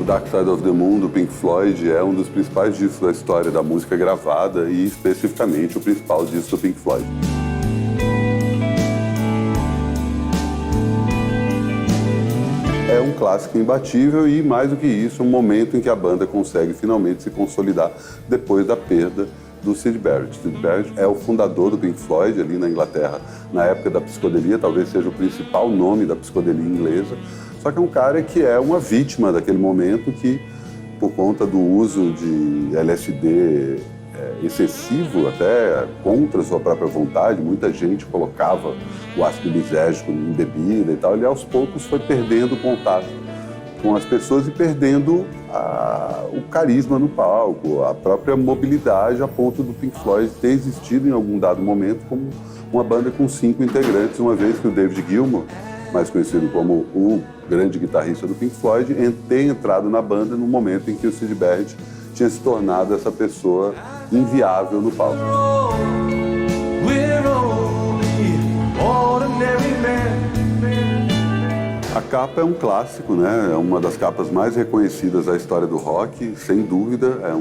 O Dark Side of the Moon, do Pink Floyd, é um dos principais discos da história da música gravada e, especificamente, o principal disco do Pink Floyd. É um clássico imbatível e, mais do que isso, um momento em que a banda consegue finalmente se consolidar depois da perda do Syd Barrett. Syd Barrett é o fundador do Pink Floyd ali na Inglaterra, na época da psicodelia, talvez seja o principal nome da psicodelia inglesa, só que é um cara que é uma vítima daquele momento que, por conta do uso de LSD excessivo, até contra sua própria vontade, muita gente colocava o ácido lisérgico em bebida e tal, ele aos poucos foi perdendo contato com as pessoas e perdendo o carisma no palco, a própria mobilidade, a ponto do Pink Floyd ter existido em algum dado momento como uma banda com 5 integrantes, uma vez que o David Gilmour, mais conhecido como o grande guitarrista do Pink Floyd, ter entrado na banda no momento em que o Syd Barrett tinha se tornado essa pessoa inviável no palco. A capa é um clássico, né? É uma das capas mais reconhecidas da história do rock, sem dúvida. É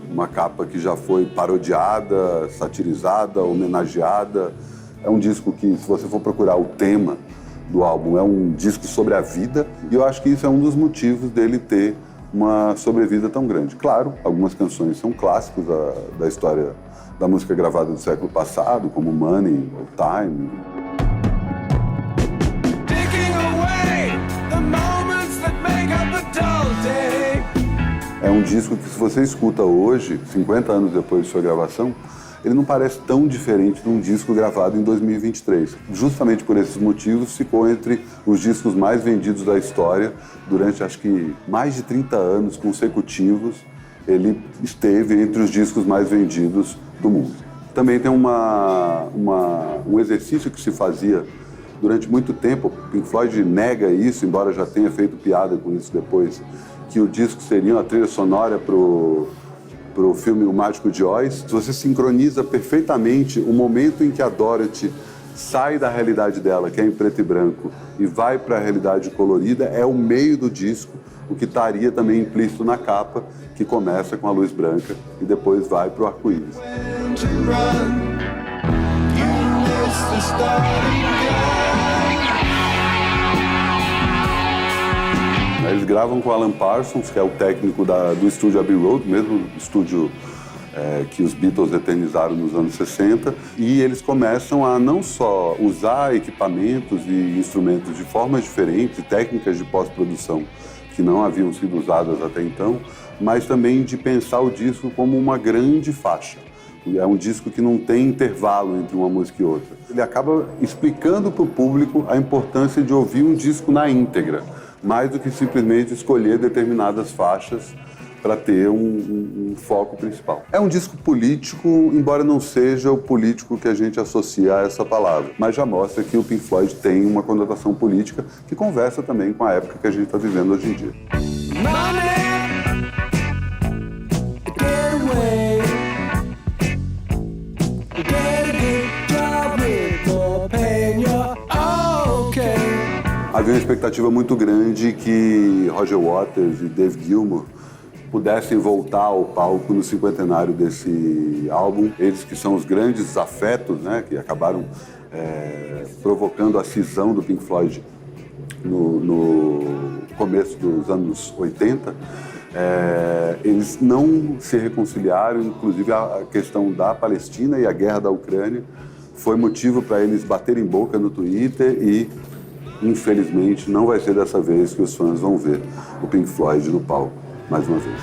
uma capa que já foi parodiada, satirizada, homenageada. É um disco que, se você for procurar o tema do álbum, é um disco sobre a vida. E eu acho que isso é um dos motivos dele ter uma sobrevida tão grande. Claro, algumas canções são clássicos da história da música gravada do século passado, como Money ou Time. É um disco que, se você escuta hoje, 50 anos depois de sua gravação, ele não parece tão diferente de um disco gravado em 2023. Justamente por esses motivos, ficou entre os discos mais vendidos da história durante, acho que, mais de 30 anos consecutivos. Ele esteve entre os discos mais vendidos do mundo. Também tem um exercício que se fazia durante muito tempo. O Pink Floyd nega isso, embora já tenha feito piada com isso depois, que o disco seria uma trilha sonora pro filme O Mágico de Oz. Se você sincroniza perfeitamente o momento em que a Dorothy sai da realidade dela, que é em preto e branco, e vai para a realidade colorida, é o meio do disco, o que estaria também implícito na capa, que começa com a luz branca e depois vai para o arco-íris. Eles gravam com Alan Parsons, que é o técnico do estúdio Abbey Road, mesmo estúdio que os Beatles eternizaram nos anos 60, e eles começam a não só usar equipamentos e instrumentos de formas diferentes, técnicas de pós-produção que não haviam sido usadas até então, mas também de pensar o disco como uma grande faixa. É um disco que não tem intervalo entre uma música e outra. Ele acaba explicando para o público a importância de ouvir um disco na íntegra, mais do que simplesmente escolher determinadas faixas para ter um foco principal. É um disco político, embora não seja o político que a gente associa a essa palavra, mas já mostra que o Pink Floyd tem uma conotação política que conversa também com a época que a gente está vivendo hoje em dia. Havia uma expectativa muito grande que Roger Waters e Dave Gilmour pudessem voltar ao palco no cinquentenário desse álbum. Eles que são os grandes afetos, né, que acabaram provocando a cisão do Pink Floyd no começo dos anos 80. Eles não se reconciliaram, inclusive a questão da Palestina e a guerra da Ucrânia foi motivo para eles baterem boca no Twitter e, infelizmente, não vai ser dessa vez que os fãs vão ver o Pink Floyd no palco mais uma vez.